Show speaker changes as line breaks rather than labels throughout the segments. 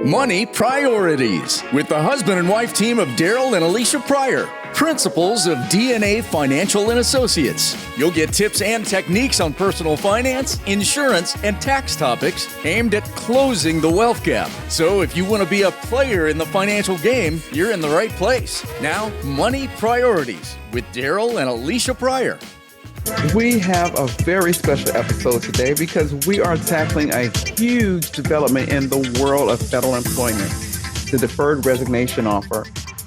Money Priorities with the husband and wife team of Darryl and Alicia Pryor, principals of DNA Financial and Associates. You'll get tips and techniques on personal finance, insurance, and tax topics aimed at closing the wealth gap. So if you want to be a player in the financial game, you're in the right place. Now, Money Priorities with Darryl and Alicia Pryor.
We have a very special episode today because we are tackling a huge development in the world of federal employment, the Deferred Resignation offer.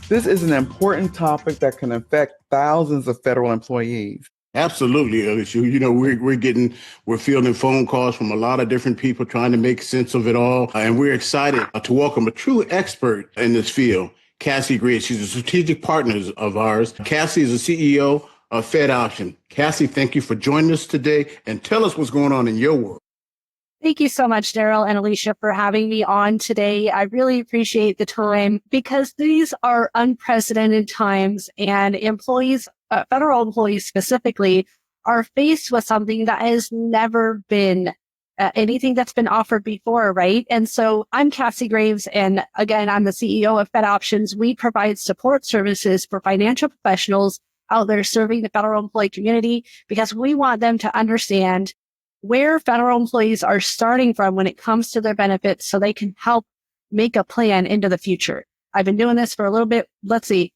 This is an important topic that can affect thousands of federal employees.
Absolutely, Alicia. You know, we're fielding phone calls from a lot of different people trying to make sense of it all. And we're excited to welcome a true expert in this field, Cassie Graves. She's a strategic partner of ours. Cassie is the CEO of FedOptions. Cassie, thank you for joining us today and tell us what's going on in your world.
Thank you so much, Darryl and Alicia, for having me on today. I really appreciate the time because these are unprecedented times and employees, federal employees specifically, are faced with something that has never been anything that's been offered before, right? And so I'm Cassie Graves, and again, I'm the CEO of FedOptions. We provide support services for financial professionals out there serving the federal employee community because we want them to understand where federal employees are starting from when it comes to their benefits so they can help make a plan into the future. I've been doing this for a little bit.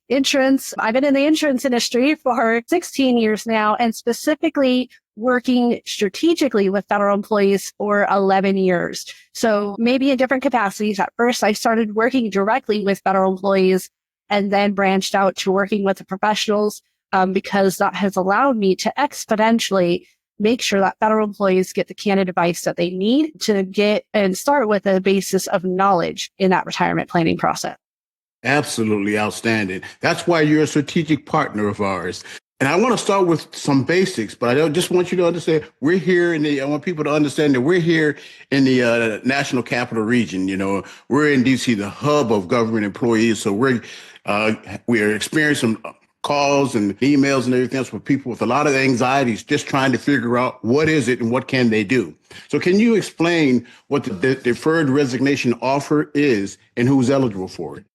Insurance. I've been in the insurance industry for 16 years now and specifically working strategically with federal employees for 11 years. So maybe in different capacities. At first, I started working directly with federal employees and then branched out to working with the professionals because that has allowed me to exponentially make sure that federal employees get the candid advice that they need to get and start with a basis of knowledge in that retirement planning process.
Absolutely outstanding. That's why you're a strategic partner of ours. And I want to start with some basics, but I just want you to understand I want people to understand that we're here in the National Capital Region. You know, we're in DC, the hub of government employees. So we're experiencing calls and emails and everything else from people with a lot of anxieties, just trying to figure out what is it and what can they do. So can you explain what the deferred resignation offer is and who's eligible for it?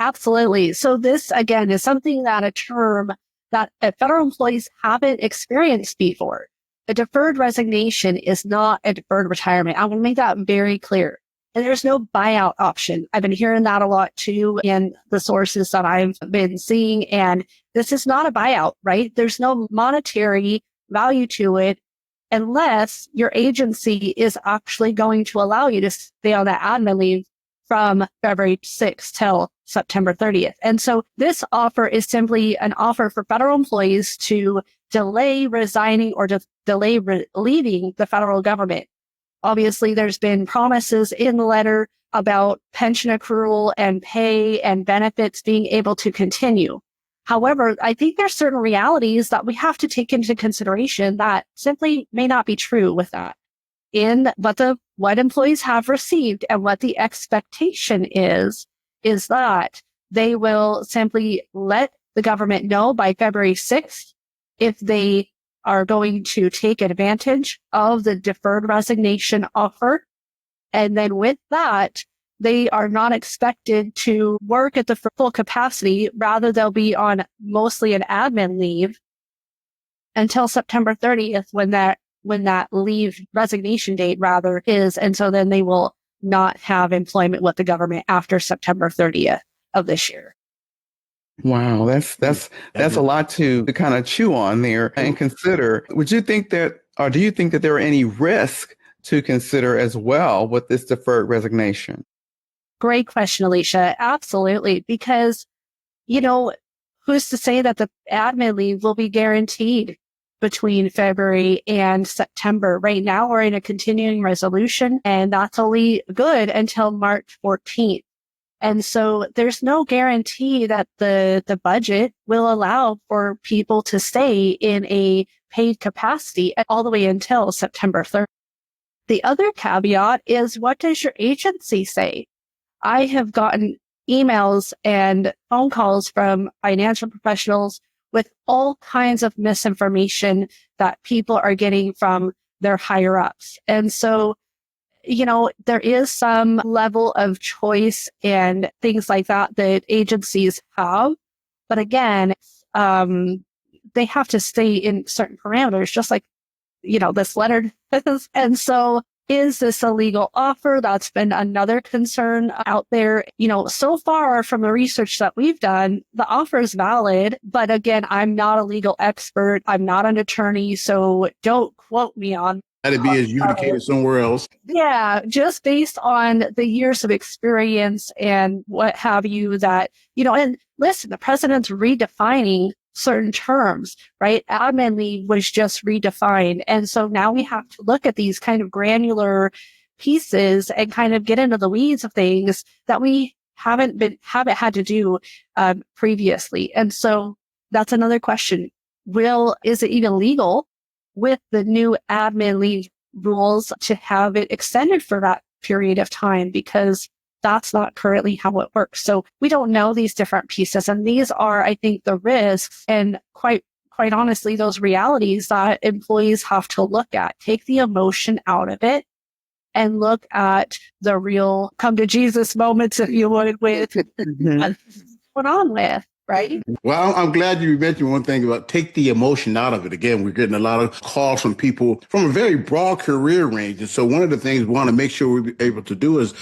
Absolutely. So this, again, is something that a term that federal employees haven't experienced before. A deferred resignation is not a deferred retirement. I want to make that very clear. And there's no buyout option. I've been hearing that a lot too in the sources that I've been seeing. And this is not a buyout, right? There's no monetary value to it unless your agency is actually going to allow you to stay on that admin leave from February 6th till September 30th. And so this offer is simply an offer for federal employees to delay resigning or just delay leaving the federal government. Obviously, there's been promises in the letter about pension accrual and pay and benefits being able to continue. However, I think there's certain realities that we have to take into consideration that simply may not be true with that. In what employees have received and what the expectation is that they will simply let the government know by February 6th if they are going to take advantage of the deferred resignation offer. And then with that, they are not expected to work at the full capacity. Rather, they'll be on mostly an admin leave until September 30th when that leave resignation date is. And so then they will not have employment with the government after September 30th of this year.
Wow, that's a lot to kind of chew on there and consider. Do you think that there are any risk to consider as well with this deferred resignation?
Great question, Alicia. Absolutely. Because, who's to say that the admin leave will be guaranteed between February and September? Right now, we're in a continuing resolution, and that's only good until March 14th. And so there's no guarantee that the budget will allow for people to stay in a paid capacity all the way until September 3rd. The other caveat is, what does your agency say? I have gotten emails and phone calls from financial professionals with all kinds of misinformation that people are getting from their higher ups. And so there is some level of choice and things like that that agencies have. But again, they have to stay in certain parameters, just like, this letter. And so is this a legal offer? That's been another concern out there. So far from the research that we've done, the offer is valid. But again, I'm not a legal expert. I'm not an attorney. So don't quote me on
That'd be adjudicated somewhere else.
Yeah, just based on the years of experience and what have you that, and listen, the president's redefining certain terms, right? Admin leave was just redefined. And so now we have to look at these kind of granular pieces and kind of get into the weeds of things that we haven't had to do previously. And so that's another question. Is it even legal with the new admin leave rules to have it extended for that period of time? Because that's not currently how it works. So we don't know these different pieces. And these are, I think, the risks and quite honestly, those realities that employees have to look at. Take the emotion out of it and look at the real come to Jesus moments, if you would, with what's going on with. Right.
Well, I'm glad you mentioned one thing about take the emotion out of it. Again, we're getting a lot of calls from people from a very broad career range. And so one of the things we want to make sure we're able to do is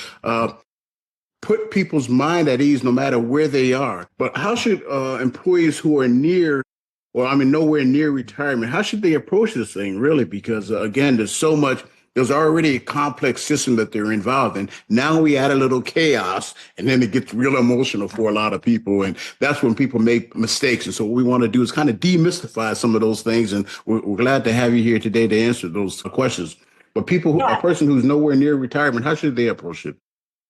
put people's mind at ease no matter where they are. But how should employees who are nowhere near retirement, how should they approach this thing really? Because again, there's already a complex system that they're involved in. Now we add a little chaos and then it gets real emotional for a lot of people. And that's when people make mistakes. And so what we want to do is kind of demystify some of those things. And we're glad to have you here today to answer those questions. But a person who's nowhere near retirement, how should they approach it?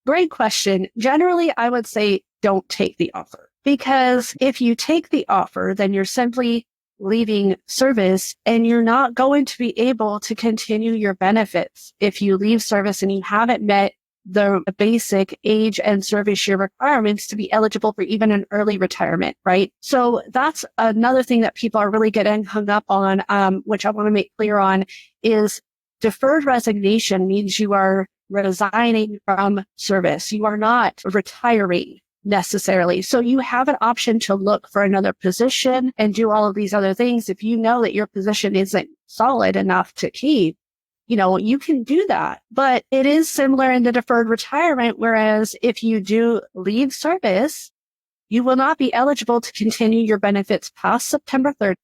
Great question. Generally, I would say don't take the offer, because if you take the offer, then you're simply leaving service and you're not going to be able to continue your benefits if you leave service and you haven't met the basic age and service year requirements to be eligible for even an early retirement, right? So that's another thing that people are really getting hung up on, which I want to make clear on, is deferred resignation means you are resigning from service. You are not retiring necessarily. So you have an option to look for another position and do all of these other things. If you know that your position isn't solid enough to keep, you can do that. But it is similar in the deferred retirement, whereas if you do leave service, you will not be eligible to continue your benefits past September 3rd.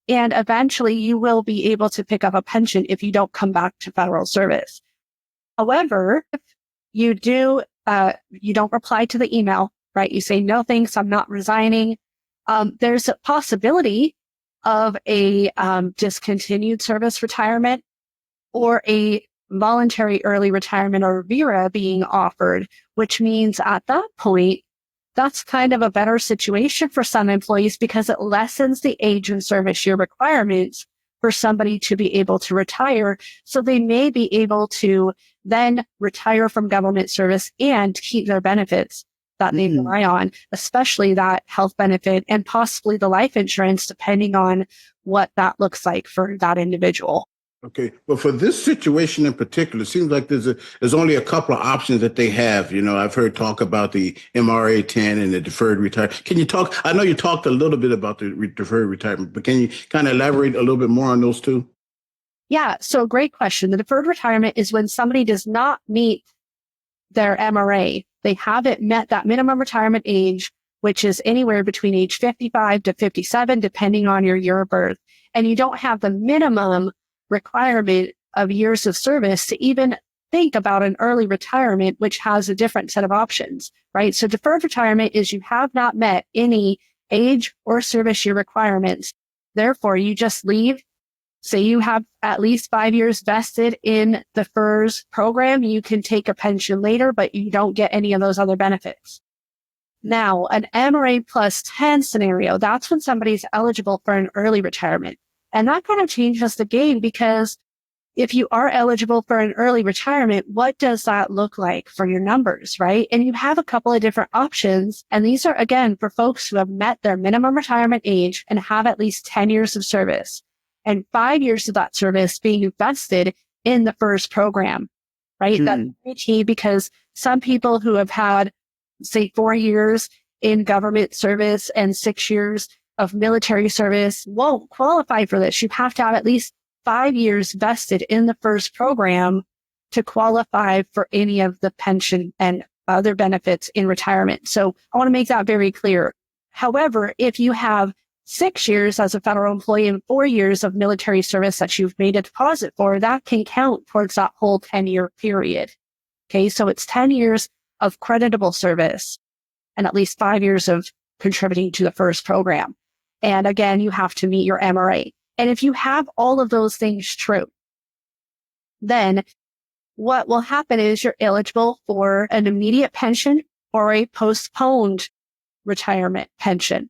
And eventually you will be able to pick up a pension if you don't come back to federal service. However, if you don't reply to the email, right? You say, no, thanks, I'm not resigning. There's a possibility of a discontinued service retirement or a voluntary early retirement or VERA being offered, which means at that point, that's kind of a better situation for some employees because it lessens the age and service year requirements for somebody to be able to retire. So they may be able to then retire from government service and keep their benefits that they rely on, especially that health benefit and possibly the life insurance, depending on what that looks like for that individual.
Okay. Well, for this situation in particular, it seems like there's only a couple of options that they have. I've heard talk about the MRA 10 and the deferred retirement. Can you talk? I know you talked a little bit about the deferred retirement, but can you kind of elaborate a little bit more on those two?
Yeah. So great question. The deferred retirement is when somebody does not meet their MRA. They haven't met that minimum retirement age, which is anywhere between age 55 to 57, depending on your year of birth. And you don't have the minimum requirement of years of service to even think about an early retirement, which has a different set of options, right? So deferred retirement is you have not met any age or service year requirements. Therefore, you just leave. Say you have at least 5 years vested in the FERS program, you can take a pension later, but you don't get any of those other benefits. Now, an MRA plus 10 scenario, that's when somebody's eligible for an early retirement. And that kind of changes the game because if you are eligible for an early retirement, what does that look like for your numbers, right? And you have a couple of different options. And these are, again, for folks who have met their minimum retirement age and have at least 10 years of service and 5 years of that service being invested in the FERS program, right? That's very key because some people who have had, say, 4 years in government service and 6 years of military service won't qualify for this. You have to have at least 5 years vested in the first program to qualify for any of the pension and other benefits in retirement. So I want to make that very clear. However, if you have 6 years as a federal employee and 4 years of military service that you've made a deposit for, that can count towards that whole 10-year period. Okay, so it's 10 years of creditable service and at least 5 years of contributing to the first program. And again, you have to meet your MRA. And if you have all of those things true, then what will happen is you're eligible for an immediate pension or a postponed retirement pension.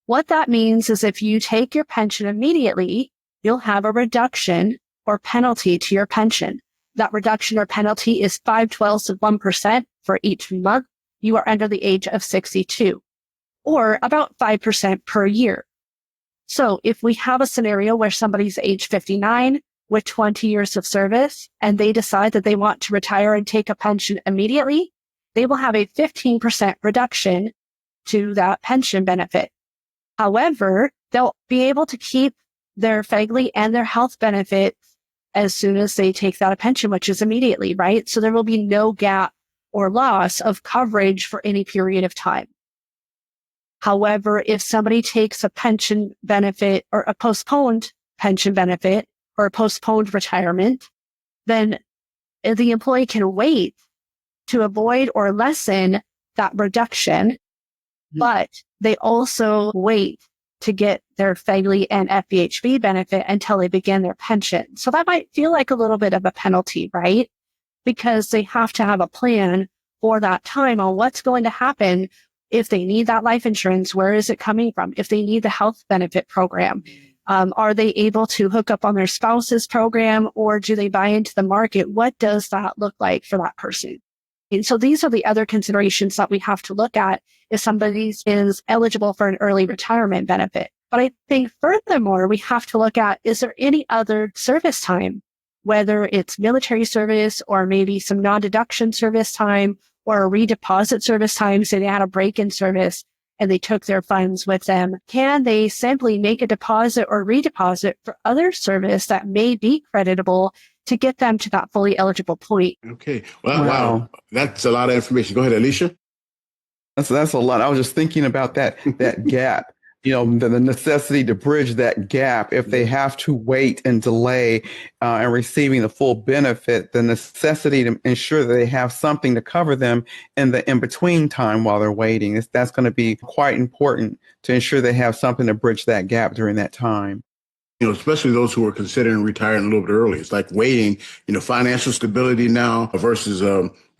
What that means is if you take your pension immediately, you'll have a reduction or penalty to your pension. That reduction or penalty is 5/12 of 1% for each month you are under the age of 62, or about 5% per year. So if we have a scenario where somebody's age 59 with 20 years of service and they decide that they want to retire and take a pension immediately, they will have a 15% reduction to that pension benefit. However, they'll be able to keep their FEGLI and their health benefits as soon as they take that pension, which is immediately, right? So there will be no gap or loss of coverage for any period of time. However, if somebody takes a pension benefit or a postponed pension benefit or a postponed retirement, then the employee can wait to avoid or lessen that reduction, but they also wait to get their FEGLI and FEHB benefit until they begin their pension. So that might feel like a little bit of a penalty, right? Because they have to have a plan for that time on what's going to happen if they need that life insurance. Where is it coming from? If they need the health benefit program, are they able to hook up on their spouse's program, or do they buy into the market? What does that look like for that person? And so these are the other considerations that we have to look at if somebody is eligible for an early retirement benefit. But I think furthermore, we have to look at, is there any other service time, whether it's military service or maybe some non-deduction service time or a redeposit service time, say they had a break in service and they took their funds with them. Can they simply make a deposit or redeposit for other service that may be creditable to get them to that fully eligible point?
Okay. Well, wow. That's a lot of information. Go ahead, Alicia.
That's a lot. I was just thinking about that gap. The necessity to bridge that gap. If they have to wait and delay and receiving the full benefit, the necessity to ensure that they have something to cover them in the in-between time while they're waiting. That's going to be quite important to ensure they have something to bridge that gap during that time.
Especially those who are considering retiring a little bit early. It's like waiting, financial stability now versus,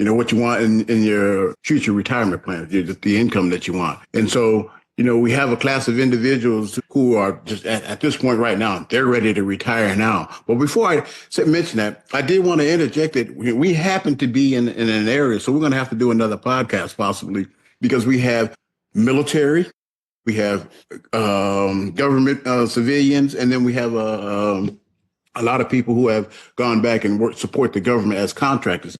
what you want in your future retirement plan, the income that you want. And so, we have a class of individuals who are just at this point right now, they're ready to retire now. But before I mention that, I did want to interject that we happen to be in an area, so we're going to have to do another podcast possibly, because we have military, we have government civilians, and then we have a lot of people who have gone back and support the government as contractors.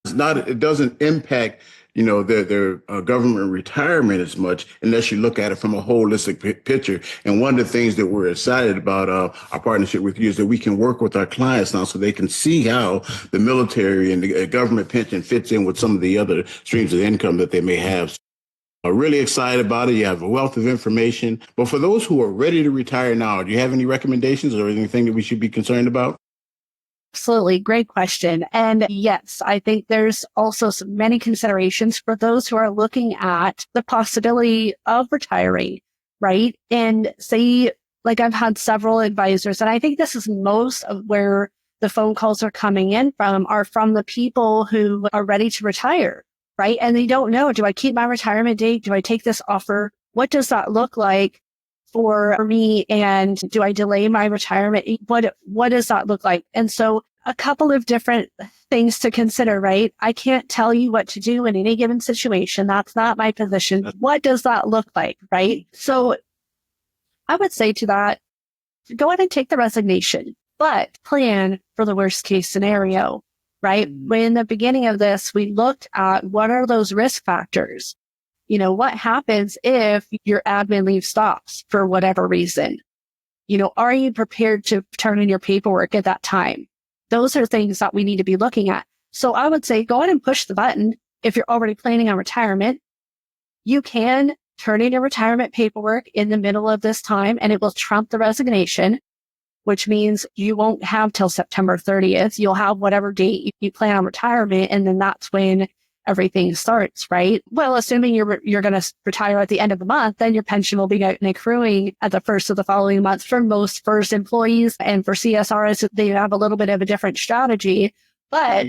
It doesn't impact their government retirement as much unless you look at it from a holistic picture. And one of the things that we're excited about our partnership with you is that we can work with our clients now so they can see how the military and the government pension fits in with some of the other streams of income that they may have. Really excited about it. You have a wealth of information. But for those who are ready to retire now, do you have any recommendations or anything that we should be concerned about?
Absolutely. Great question. And yes, I think there's also many considerations for those who are looking at the possibility of retiring, right? And say, like I've had several advisors, and I think this is most of where the phone calls are coming in are from the people who are ready to retire, right? And they don't know, do I keep my retirement date? Do I take this offer? What does that look like for me? And do I delay my retirement? What does that look like? And so a couple of different things to consider, right? I can't tell you what to do in any given situation. That's not my position. What does that look like, right? So I would say to that, go ahead and take the resignation, but plan for the worst case scenario. right? When in the beginning of this, we looked at what are those risk factors? What happens if your admin leave stops for whatever reason? Are you prepared to turn in your paperwork at that time? Those are things that we need to be looking at. So I would say go ahead and push the button. If you're already planning on retirement, you can turn in your retirement paperwork in the middle of this time and it will trump the resignation, which means you won't have till September 30th. You'll have whatever date you plan on retirement. And then that's when everything starts, right? Well, assuming you're going to retire at the end of the month, then your pension will be accruing at the first of the following month for most first employees. And for CSRs, they have a little bit of a different strategy. But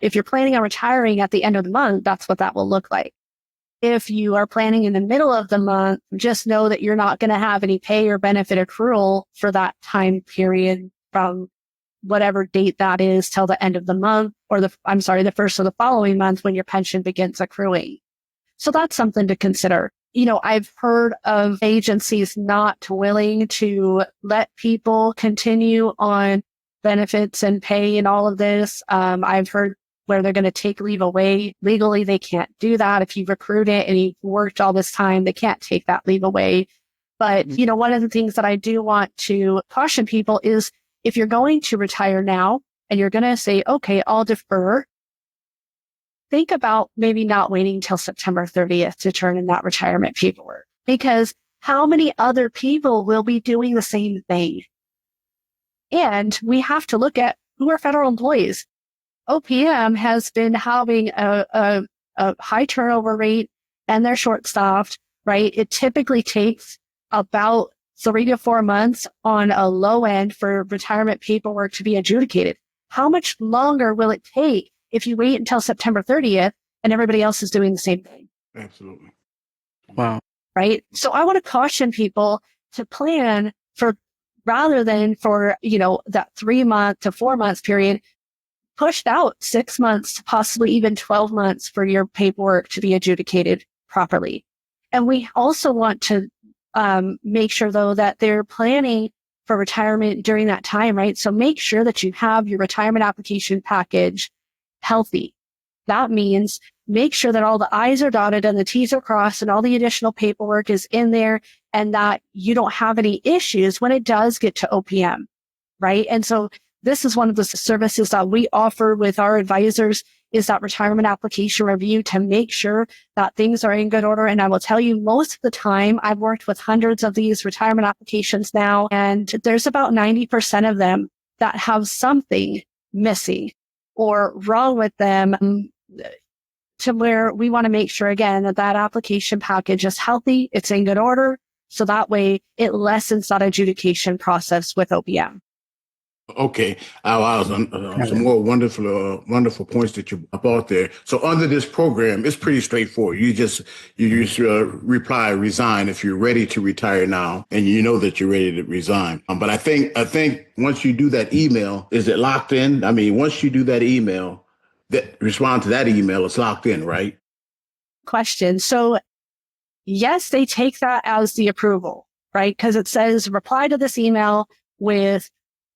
if you're planning on retiring at the end of the month, that's what that will look like. If you are planning in the middle of the month, just know that you're not going to have any pay or benefit accrual for that time period from whatever date that is till the end of the month, or the first of the following month when your pension begins accruing. So that's something to consider. I've heard of agencies not willing to let people continue on benefits and pay and all of this. I've heard where they're going to take leave away. Legally, they can't do that. If you've accrued it and you've worked all this time, they can't take that leave away. But, one of the things that I do want to caution people is if you're going to retire now and you're going to say, okay, I'll defer, think about maybe not waiting till September 30th to turn in that retirement paperwork, because how many other people will be doing the same thing? And we have to look at who are federal employees. OPM has been having a high turnover rate and they're short-staffed, right? It typically takes about 3 to 4 months on a low end for retirement paperwork to be adjudicated. How much longer will it take if you wait until September 30th and everybody else is doing the same thing?
Absolutely.
Wow.
Right? So I want to caution people to plan for, rather than for, that 3 month to 4 months period, pushed out 6 months to possibly even 12 months for your paperwork to be adjudicated properly. And we also want to make sure, though, that they're planning for retirement during that time, right? So make sure that you have your retirement application package healthy. That means make sure that all the I's are dotted and the T's are crossed and all the additional paperwork is in there and that you don't have any issues when it does get to OPM, right? And so this is one of the services that we offer with our advisors is that retirement application review to make sure that things are in good order. And I will tell you, most of the time, I've worked with hundreds of these retirement applications now, and there's about 90% of them that have something missing or wrong with them, to where we want to make sure, again, that application package is healthy, it's in good order. So that way it lessens that adjudication process with OPM.
Okay, some more wonderful points that you brought there. So under this program, it's pretty straightforward. You just reply resign if you're ready to retire now, and you know that you're ready to resign. But I think once you do that email, is it locked in? I mean, once you do that email, respond to that email, it's locked in, right?
Question. So yes, they take that as the approval, right? Because it says reply to this email with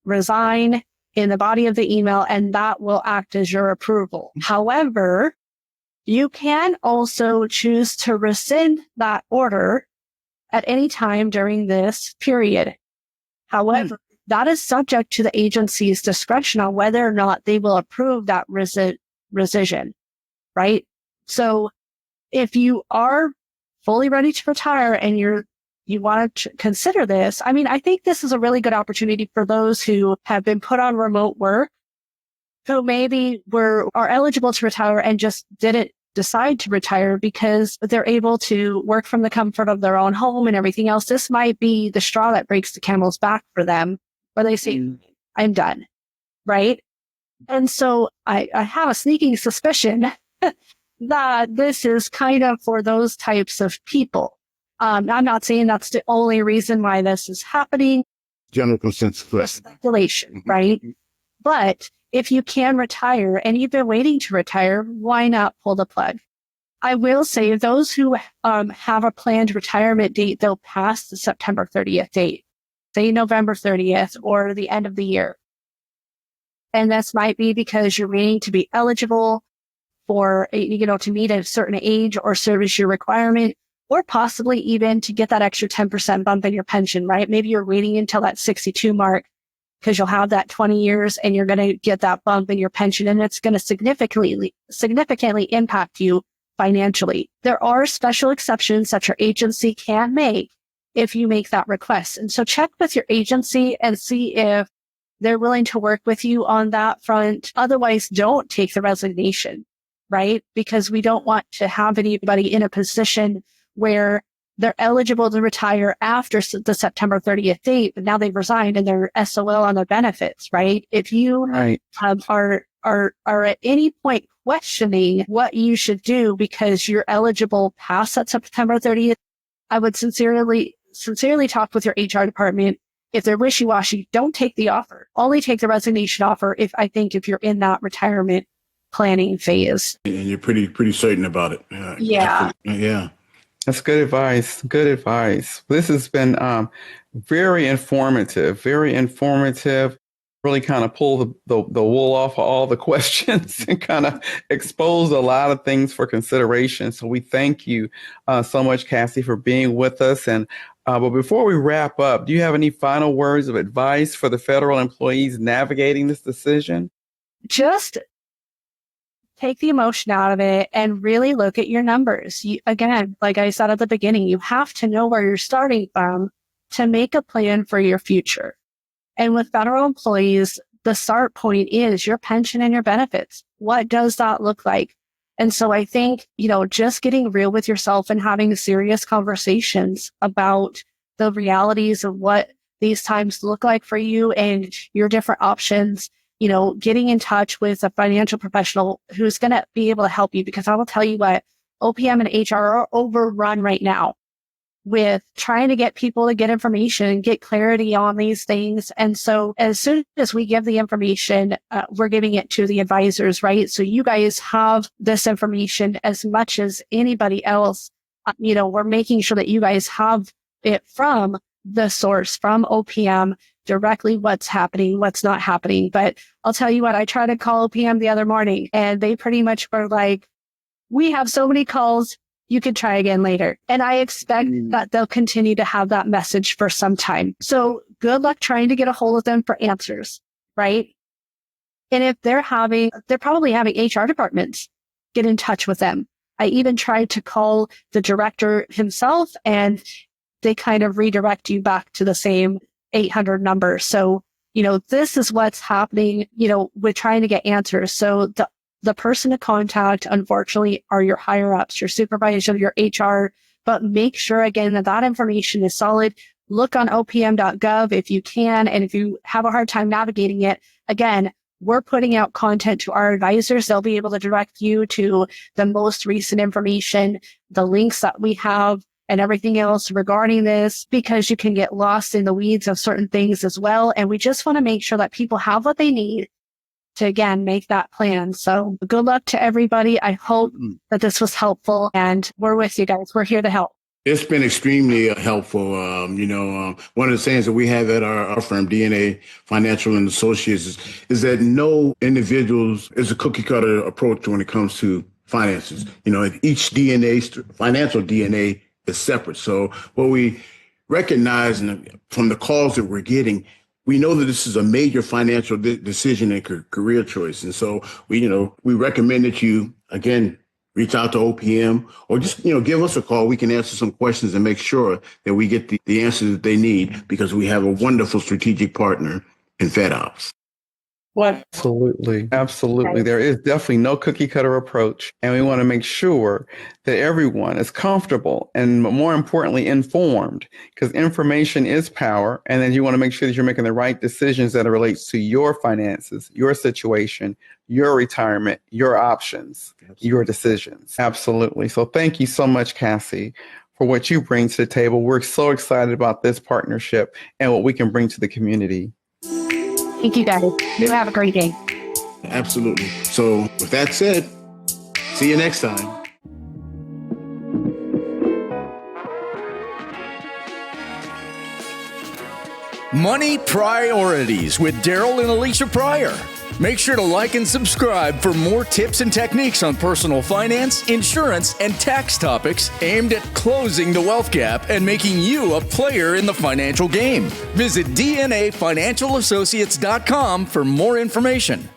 resign in the body of the email, and that will act as your approval. However, you can also choose to rescind that order at any time during this period. However, that is subject to the agency's discretion on whether or not they will approve that rescission, right? So if you are fully ready to retire and you want to consider this, I mean, I think this is a really good opportunity for those who have been put on remote work, who maybe are eligible to retire and just didn't decide to retire because they're able to work from the comfort of their own home and everything else. This might be the straw that breaks the camel's back for them, where they say, I'm done, right? And so I have a sneaking suspicion that this is kind of for those types of people. I'm not saying that's the only reason why this is happening.
General consensus.
Speculation, right? But if you can retire and you've been waiting to retire, why not pull the plug? I will say those who have a planned retirement date, they'll pass the September 30th date, say November 30th or the end of the year. And this might be because you're waiting to be eligible for, to meet a certain age or service year requirement, or possibly even to get that extra 10% bump in your pension, right? Maybe you're waiting until that 62 mark because you'll have that 20 years and you're going to get that bump in your pension, and it's going to significantly impact you financially. There are special exceptions that your agency can make if you make that request. And so check with your agency and see if they're willing to work with you on that front. Otherwise, don't take the resignation, right? Because we don't want to have anybody in a position where they're eligible to retire after the September 30th date, but now they've resigned and they're SOL on their benefits, right? If you are at any point questioning what you should do because you're eligible past that September 30th, I would sincerely talk with your HR department. If they're wishy-washy, don't take the offer. Only take the resignation offer if you're in that retirement planning phase.
And you're pretty certain about it.
Yeah.
Yeah.
That's good advice. Good advice. This has been very informative, really kind of pull the wool off of all the questions and kind of expose a lot of things for consideration. So we thank you so much, Cassie, for being with us. And but before we wrap up, do you have any final words of advice for the federal employees navigating this decision?
Just take the emotion out of it and really look at your numbers. Again, like I said at the beginning, you have to know where you're starting from to make a plan for your future. And with federal employees, the start point is your pension and your benefits. What does that look like? And so I think, just getting real with yourself and having serious conversations about the realities of what these times look like for you and your different options, getting in touch with a financial professional who's going to be able to help you. Because I will tell you what, OPM and HR are overrun right now with trying to get people to get information and get clarity on these things. And so as soon as we give the information, we're giving it to the advisors, right? So you guys have this information as much as anybody else. We're making sure that you guys have it from the source, from OPM, directly what's happening, what's not happening. But I'll tell you what, I tried to call OPM the other morning and they pretty much were like, we have so many calls, you could try again later. And I expect that they'll continue to have that message for some time. So good luck trying to get a hold of them for answers, right? And if they're probably having HR departments get in touch with them. I even tried to call the director himself and they kind of redirect you back to the same 800 number. So, this is what's happening, with trying to get answers. So the person to contact, unfortunately, are your higher ups, your supervisor, your HR, but make sure again that information is solid. Look on opm.gov if you can. And if you have a hard time navigating it, again, we're putting out content to our advisors. They'll be able to direct you to the most recent information, the links that we have, and everything else regarding this, because you can get lost in the weeds of certain things as well. And we just want to make sure that people have what they need to, again, make that plan. So good luck to everybody. I hope that this was helpful, and we're with you guys. We're here to help.
It's been extremely helpful. One of the sayings that we have at our firm, DNA Financial and Associates, is that no individuals is a cookie cutter approach when it comes to finances. Each financial DNA is separate. So what we recognize from the calls that we're getting, we know that this is a major financial decision and career choice. And so we recommend that you, again, reach out to OPM or just, give us a call. We can answer some questions and make sure that we get the answers that they need, because we have a wonderful strategic partner in FedOps.
What? Absolutely. Absolutely. There is definitely no cookie cutter approach. And we want to make sure that everyone is comfortable and, more importantly, informed, because information is power. And then you want to make sure that you're making the right decisions that relates to your finances, your situation, your retirement, your options, your decisions. Absolutely. So thank you so much, Cassie, for what you bring to the table. We're so excited about this partnership and what we can bring to the community.
Thank you, guys. You have a great day.
Absolutely. So with that said, see you next time.
Money Priorities with Darryl and Alicia Pryor. Make sure to like and subscribe for more tips and techniques on personal finance, insurance, and tax topics aimed at closing the wealth gap and making you a player in the financial game. Visit DNAFinancialassociates.com for more information.